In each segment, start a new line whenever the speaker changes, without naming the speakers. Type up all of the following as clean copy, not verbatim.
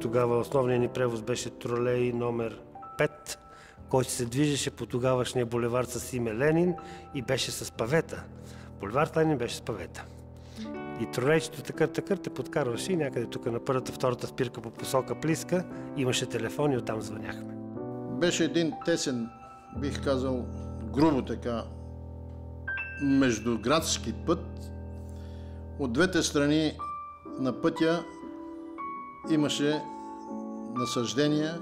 Тогава основният ни превоз беше тролей номер 5, който се движеше по тогавашния булевард с име Ленин и беше с павета. Булевард Ленин беше с павета. И тролейчето такър те подкарваше и някъде тук на първата, втората спирка по посока Плиска имаше телефон и оттам звъняхме.
Беше един тесен, бих казал, грубо така, междуградски път. От двете страни на пътя имаше насаждения,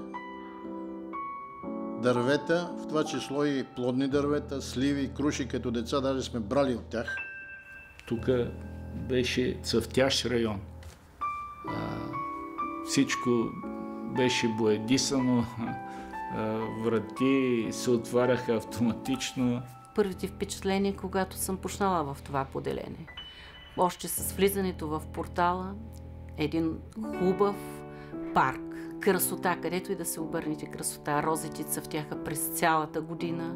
дървета, в това число и плодни дървета, сливи, круши, като деца даже сме брали от тях.
Тук беше цъфтящ район. Всичко беше боядисано, врати се отваряха автоматично.
Първите впечатления, когато съм почнала в това поделение. Още с влизането в портала, един хубав парк, красота, където и да се обърнете красота. Розите цъфтяха през цялата година,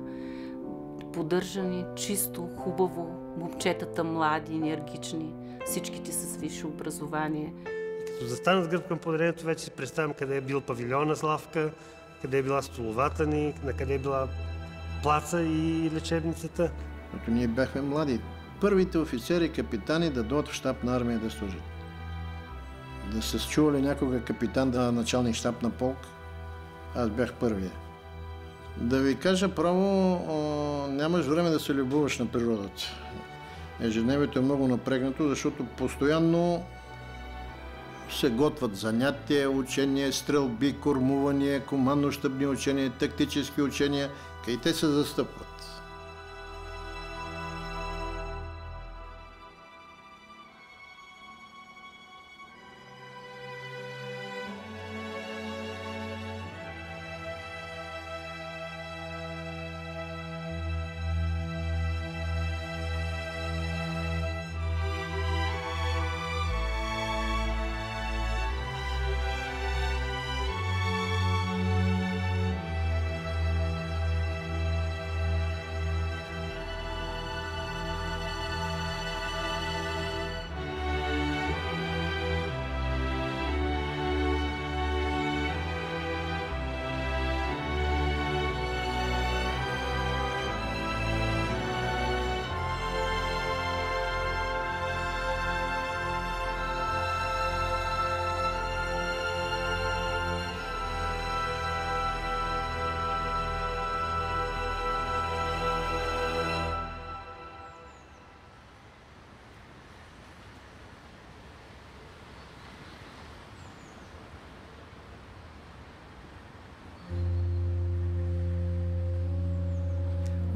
поддържани, чисто, хубаво, момчетата млади, енергични, всичките с висше образование.
Като застана с гръб към поделението, вече си представям къде е бил павилиона Славка, къде е била столовата ни, на къде е била плаца и лечебницата.
Като ние бяхме млади, първите офицери, капитани да дойдат в щаб на армия да служат. Да се чували някога капитан, началник щаб на полк, аз бях първия. Да ви кажа право, нямаш време да се любуваш на природата. Ежедневието е много напрегнато, защото постоянно се готвят занятия, учения, стрелби, кормувания, командно-щабни учения, тактически учения, къде те се застъпват.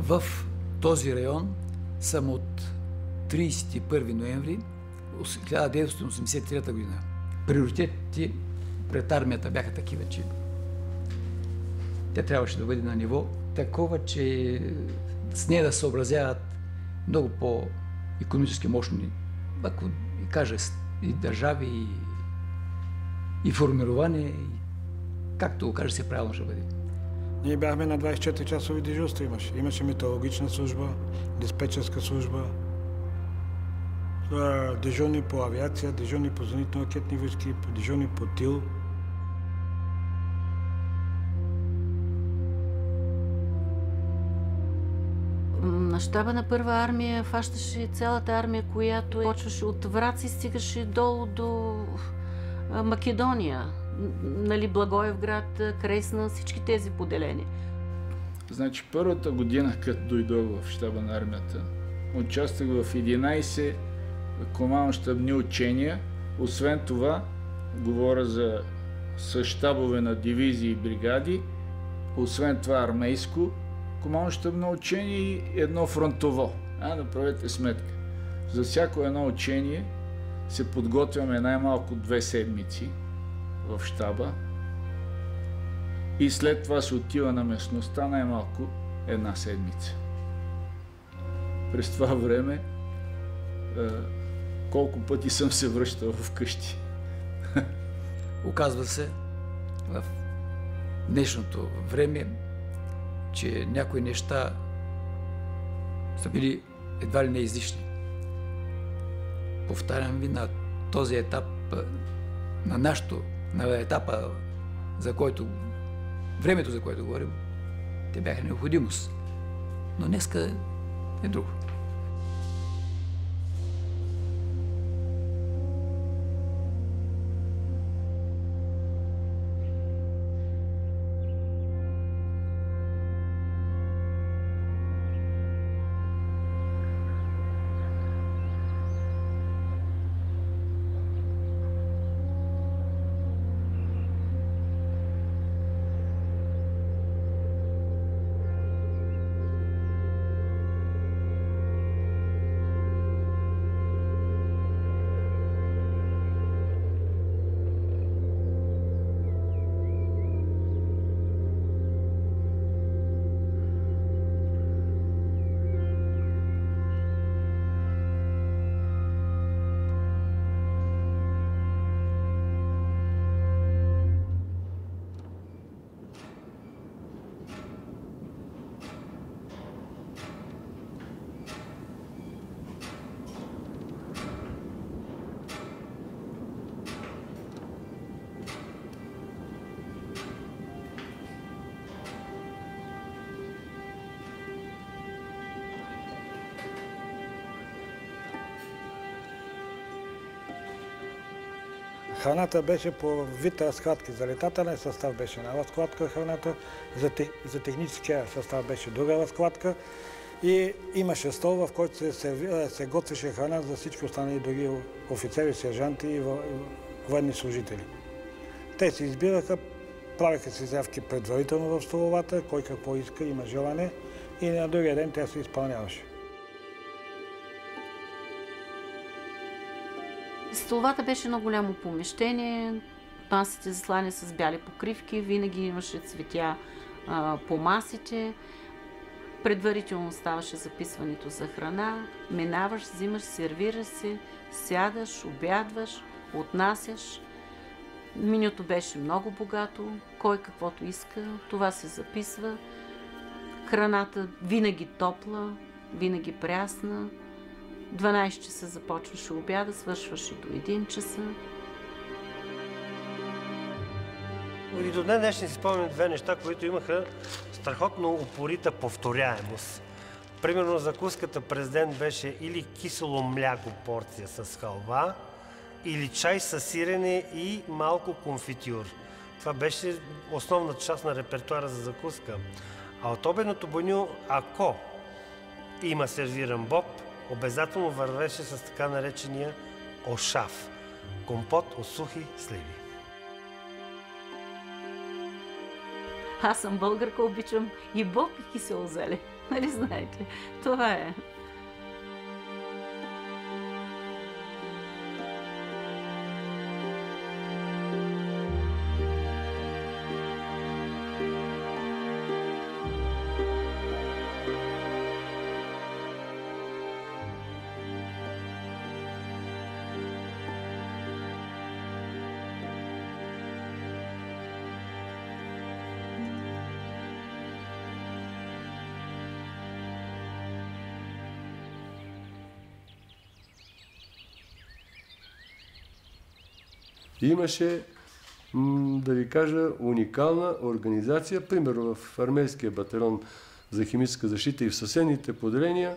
В този район съм от 31 ноември 1983 година. Приоритетите пред армията бяха такива, че тя трябваше да бъде на ниво такова, че с нея да се съобразяват много по-икономически мощни, ако и кажа, и държави, и формирование, и както го каже се правилно ще бъде.
Ние бяхме на 24-часови дежурства имаше метеорологична служба, диспетчерска служба, дежурни по авиация, дежурни по зенитно-ракетни войски, дежурни по ТИЛ.
На щаба на Първа армия фащаше цялата армия, която почваше от Враца и стигаше долу до Македония. Нали, Благоевград, Кресна, всички тези поделения.
Значи първата година, като дойдох в щаба на армията, участвах в 11 командно-щабни учения. Освен това, говоря за щабове на дивизии и бригади, освен това армейско командно-щабно учение и едно фронтово. Направете сметка. За всяко едно учение се подготвяме най-малко 2 седмици в щаба и след това се отива на местността най-малко 1 седмица. През това време колко пъти съм се връщал вкъщи.
Оказва се в днешното време, че някои неща са били едва ли не излишни. Повтарям ви, на този етап на нашето на етапа, времето, за което говорим, те бяха необходимост. Но днеска е друго.
Храната беше по вид разкладки. За летателен състав беше една разкладка храната, за техническия състав беше друга разкладка и имаше стол, в който се готвеше храна за всички останали други офицери, сержанти и военни служители. Те се избираха, правиха си заявки предварително в столовата, кой какво иска, има желание и на другия ден тя се изпълняваше.
Столовата беше едно голямо помещение, масите заслани с бяли покривки, винаги имаше цветя по масите. Предварително ставаше записването за храна, минаваш, взимаш, сервираш се, сядаш, обядваш, отнасяш. Менюто беше много богато, кой каквото иска, това се записва. Храната винаги топла, винаги прясна. 12 часа започваше обяда, свършваше до 1 часа.
И до днес ще си спомням две неща, които имаха страхотно упорита повторяемост. Примерно закуската през ден беше или кисело мляко порция с халва, или чай с сирене и малко конфитюр. Това беше основна част на репертуара за закуска. А от обедното меню, ако има сервиран боб, обязателно вървеше с така наречения ошав – компот от сухи сливи.
Аз съм българка, обичам и боб, и кисело зеле. Нали знаете? Това е.
Имаше, да ви кажа, уникална организация, примерно в армейския батальон за химическа защита и в съседните поделения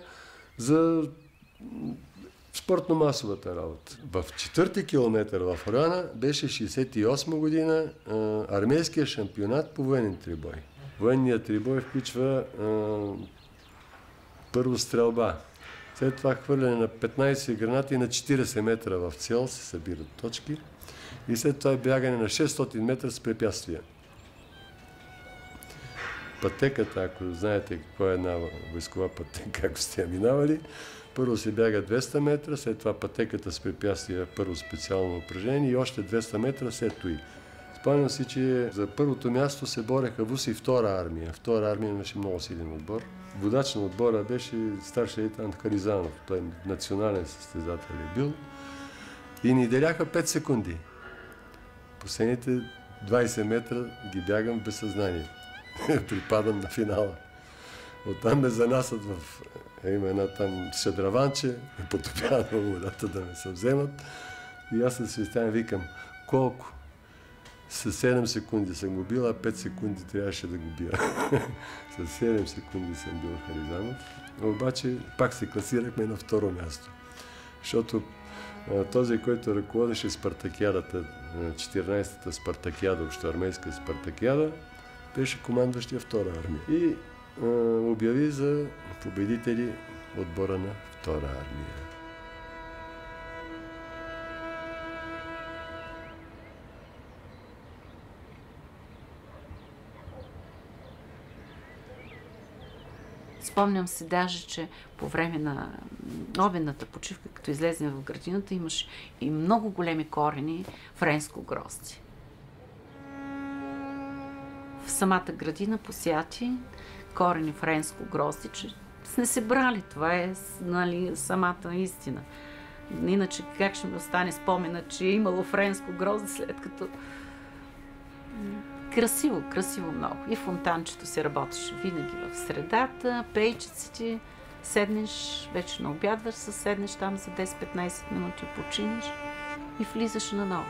за спортно-масовата работа. В 4-ти километър в района беше 68 година армейския шампионат по военен трибой. Военният трибой включва първо стрелба, след това хвърляне на 15 гранати на 40 метра в цел, се събират точки, и след това бягане на 600 метра с препятствия. Пътеката, ако знаете какво е една войскова пътека, ако сте я минавали, първо се бяга 200 метра, след това пътеката с препятствия, първо специално упражнение и още 200 метра след това. Спомням си, че за първото място се бореха ВУС и Втора армия. Втора армия имаше много силен отбор. Водач на отбора беше старши лейтенант Харизанов. Той национален състезател е бил. И ни деляха 5 секунди. Последните 20 метра ги бягам без съзнание. Припадам на финала. Оттам ме занасят в има една там шадраванче, потопяват във водата да ме се вземат. И аз се свистям, викам, колко? С 7 секунди съм го бил, а 5 секунди трябваше да го бия. С 7 секунди съм бил Харизанов. Обаче пак се класирахме на второ място. Защото този, който ръководеше Спартакиадата, 14-та Спартакиада, общоармейска Спартакиада, беше командващия втора армия. И обяви за победители отбора на втора армия.
Спомням си даже, че по време на обедната почивка, като излезем в градината, имаш и много големи корени френско грозди. В самата градина посяти корени френско грозди, че сме се брали. Това е, нали, самата истина. Иначе как ще ми остане спомена, че е имало френско грозди, след като... Красиво, красиво много. И фонтанчето се работеше винаги в средата, пейчиците, седнеш, вече на обядваш, седнеш там за 10-15 минути, починеш и влизаш наново.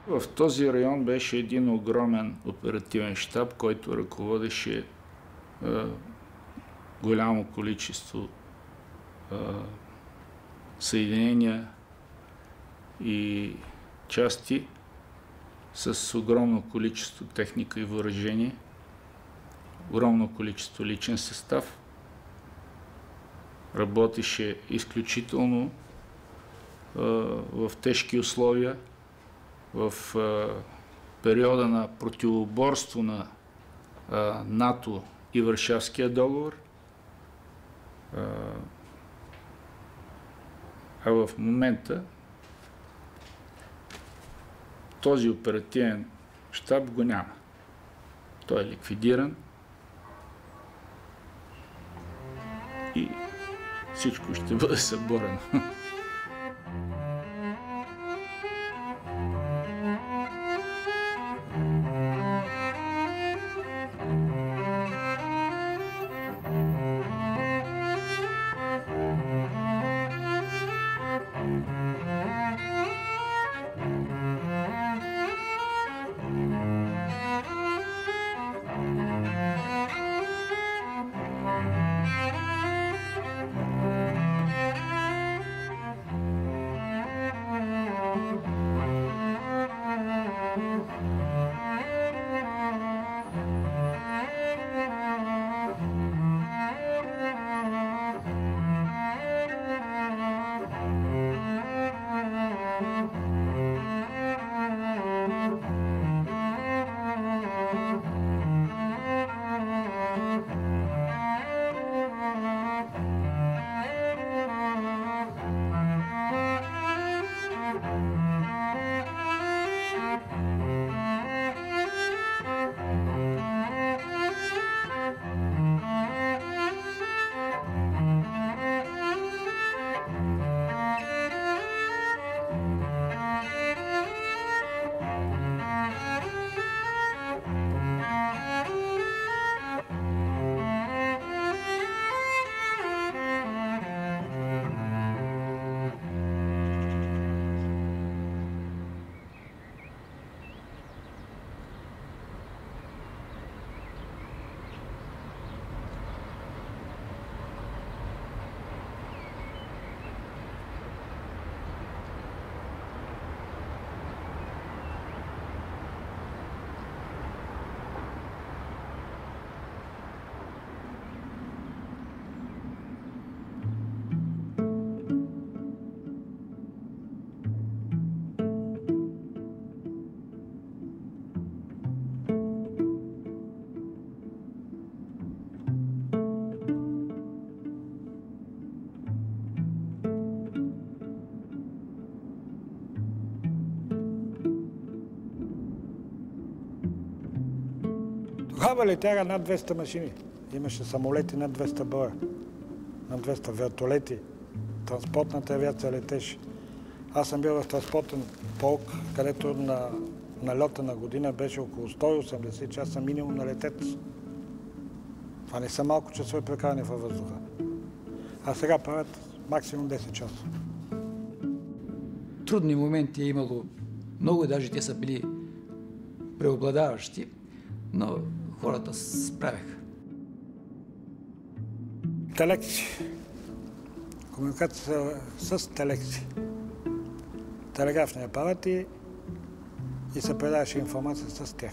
В този район беше един огромен оперативен щаб, който ръководеше голямо количество съединения и части с огромно количество техника и въоръжение, огромно количество личен състав. Работеше изключително в тежки условия. В периода на противоборство на НАТО и Варшавския договор, а в момента този оперативен щаб го няма. Той е ликвидиран и всичко ще бъде съборено.
Тогава летяха над 200 машини. Имаше самолети над 200 броя, над 200 вертолети. Транспортната авиация летеше. Аз съм бил в транспортен полк, където на льота на година беше около 180 часа минимум на летец. Това не са малко часове прекарани във въздуха. А сега правят максимум 10 часа.
Трудни моменти е имало много, даже те са били преобладаващи, но хората се справяха.
Телекси. Комуникация с телекси. Телеграфни апарати и се предаваше информация с тях.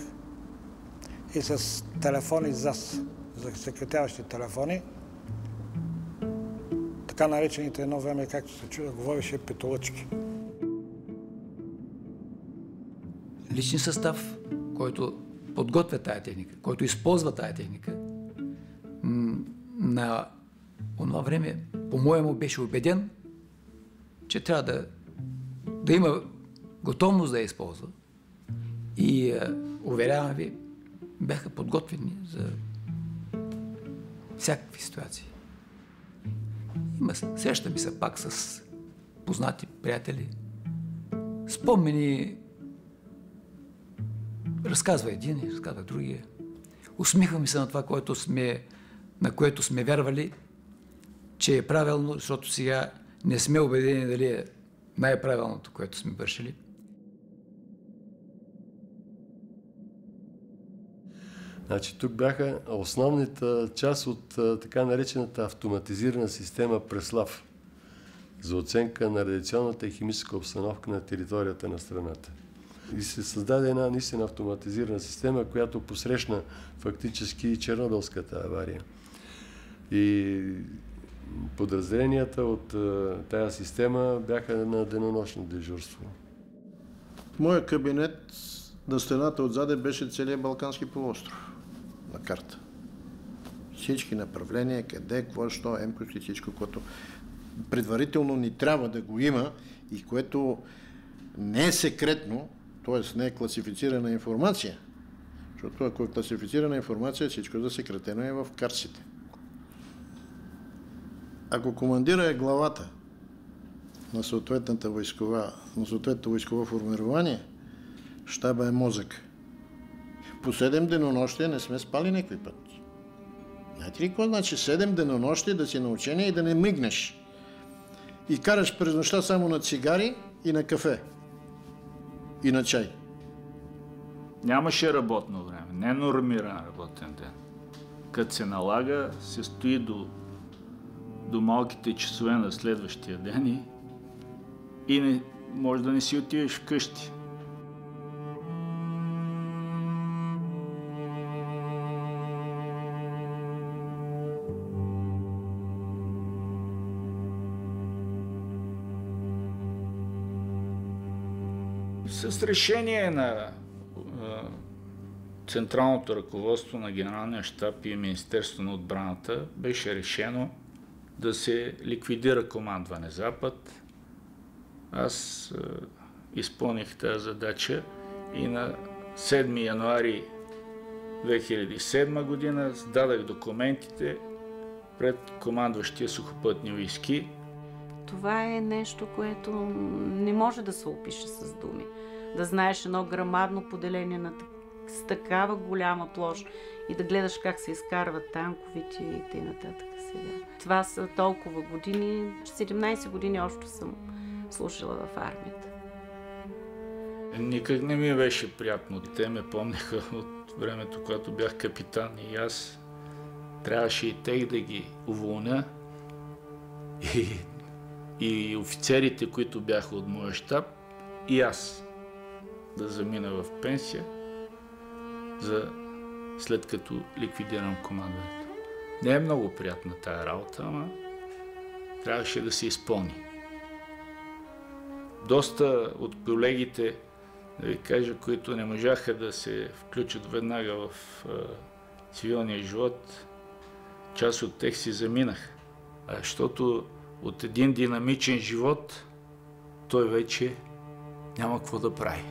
И с телефони ЗАС, за секретяващи телефони, така наречените едно време, както се чува, говореше петолъчки.
Личен състав, който подготвя тая техника, който използва тая техника, на това време, по-моему, беше убеден, че трябва да има готовност да я използва. И, уверявам ви, бяха подготвени за всякакви ситуации. Среща ми се пак с познати приятели. Спомени разказва един и разказва другия. Усмихваме се на това, на което сме вярвали, че е правилно, защото сега не сме убедени дали е най-правилното, което сме вършили.
Значи, тук бяха основната част от така наречената автоматизирана система Преслав за оценка на радиационната и химическа обстановка на територията на страната. И се създаде една наистина автоматизирана система, която посрещна фактически и Чернобилската авария. И подразделенията от тая система бяха на денонощно дежурство.
В моя кабинет на стената отзаде беше целият Балкански полуостров на карта. Всички направления, къде, какво, що, емкост и всичко, което предварително ни трябва да го има и което не е секретно, т.е. не е класифицирана информация, защото ако е класифицирана информация, всичко засекретено е в картите. Ако командира е главата на съответното войсково формирование, щаба е мозък. По 7 денонощия не сме спали някой път. Знаете ли какво значи 7 денонощия да си на учение и да не мигнеш? И караш през нощта само на цигари и на кафе. И на чай.
Нямаше работно време, не нормиран работен ден. Като се налага, се стои до малките часове на следващия ден и не, може да не си отидеш вкъщи. С решение на Централното ръководство на Генералния щаб и Министерство на отбраната беше решено да се ликвидира командване Запад. Аз изпълних тази задача и на 7 януари 2007 година сдадах документите пред командващия сухопътни войски.
Това е нещо, което не може да се опише с думи. Да знаеш едно грамадно поделение с такава голяма площ и да гледаш как се изкарват танковите и т.н. сега. Това са толкова години. 17 години още съм служила в армията.
Никак не ми беше приятно. Те ме помниха от времето, когато бях капитан и аз трябваше и тех да ги уволня. И офицерите, които бяха от моя щаб, и аз да замина в пенсия, след като ликвидирам командването. Не е много приятна тая работа, ама трябваше да се изпълни. Доста от колегите, да ви кажа, които не можаха да се включат веднага в цивилния живот, част от тях си заминаха. Защото от един динамичен живот той вече няма какво да прави.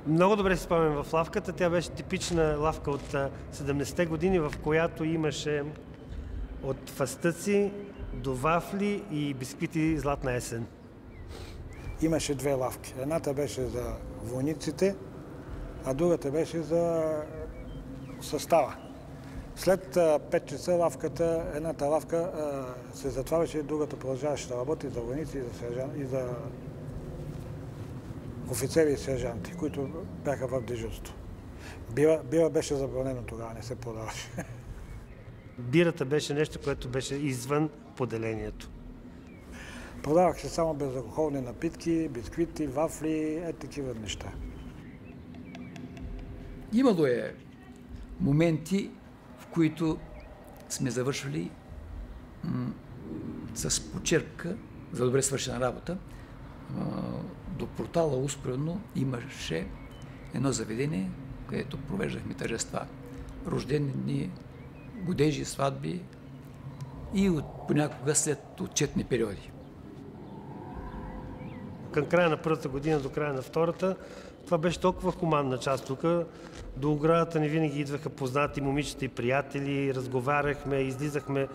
Много добре си спомням в лавката. Тя беше типична лавка от 70-те години, в която имаше от фастъци до вафли и бисквити Златна есен.
Имаше две лавки. Едната беше за войниците, а другата беше за състава. След 5 часа едната лавка се затваряше и другата продължаваше да работи за войници и за офицери и сержанти, които бяха в дежурство. Бира беше забранено тогава, не се продаваше.
Бирата беше нещо, което беше извън поделението.
Продавах се само безалкохолни напитки, бисквити, вафли, такива неща.
Имало е моменти, в които сме завършвали с почерпка за добре свършена работа. До портала успоредно имаше едно заведение, където провеждахме тържества. Рождени дни, годежи, сватби и понякога след отчетни периоди.
Към края на първата година до края на втората, това беше толкова хуманна част тук. До оградата ни винаги идваха познати момичета и приятели, разговаряхме, излизахме,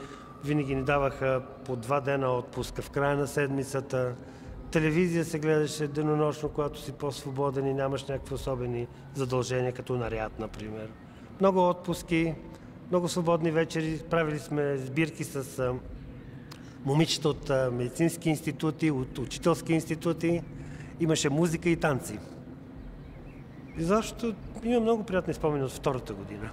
винаги ни даваха по 2 дена отпуска в края на седмицата. Телевизия се гледаше денонощно, когато си по-свободен и нямаш някакви особени задължения, като наряд, например. Много отпуски, много свободни вечери. Правили сме сбирки с момичета от медицински институти, от учителски институти. Имаше музика и танци. И защото има много приятни спомени от втората година.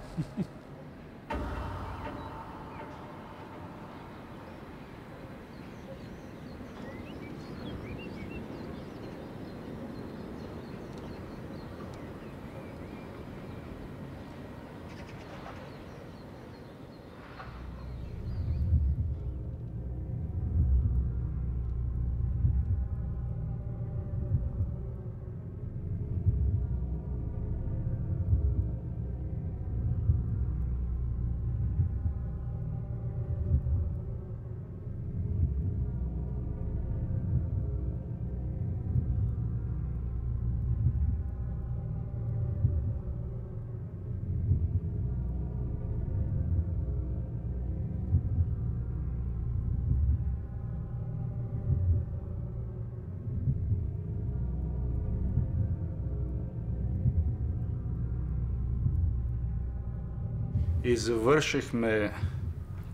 И завършихме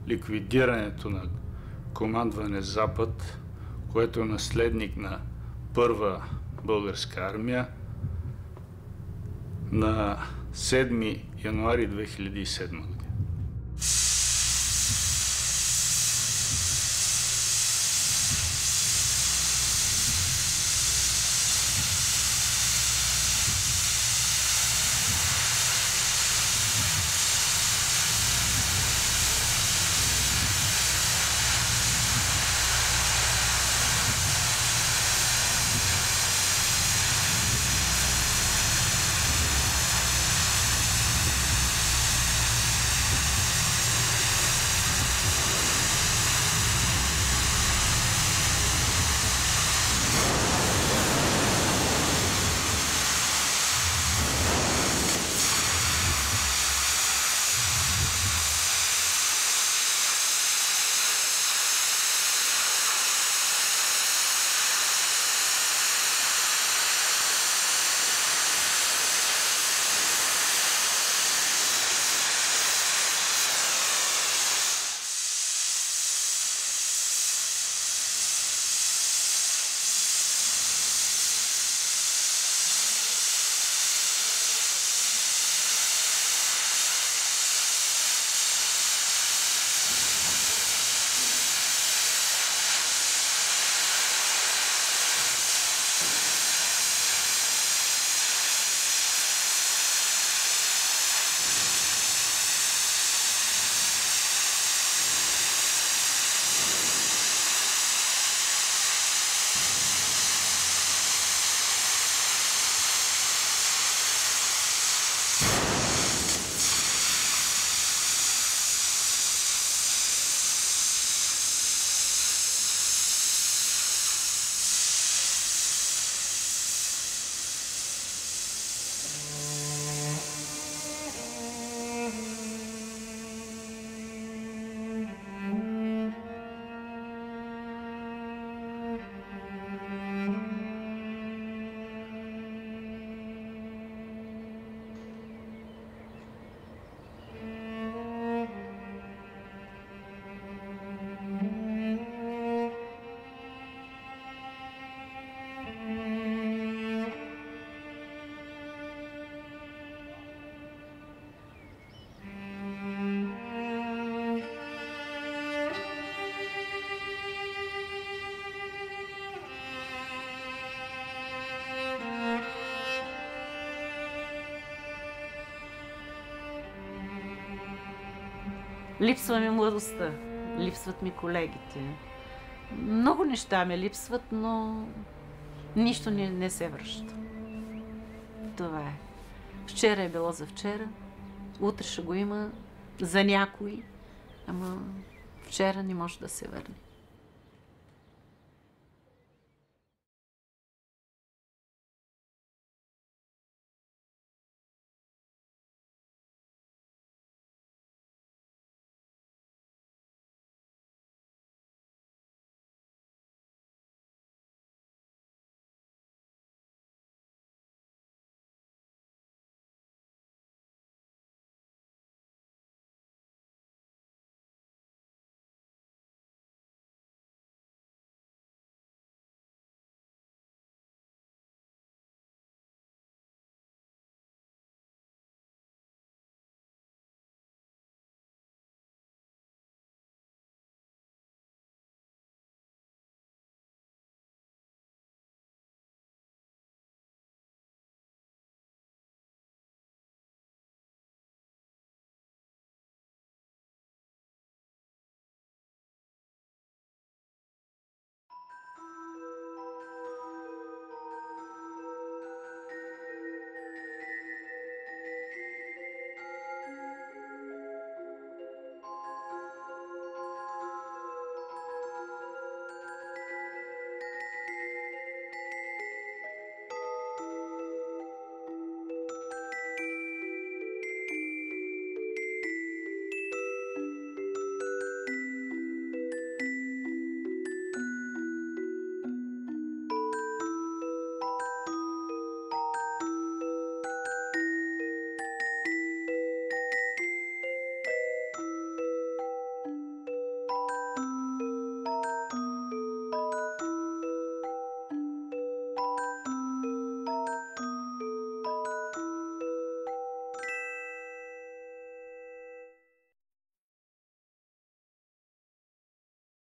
ликвидирането на командване Запад, което е наследник на Първа българска армия, на 7 януари 2007 година.
Липсва ми младостта, липсват ми колегите. Много неща ме липсват, но нищо не се връща. Това е. Вчера е било за вчера, утре ще го има за някой, ама вчера не може да се върне.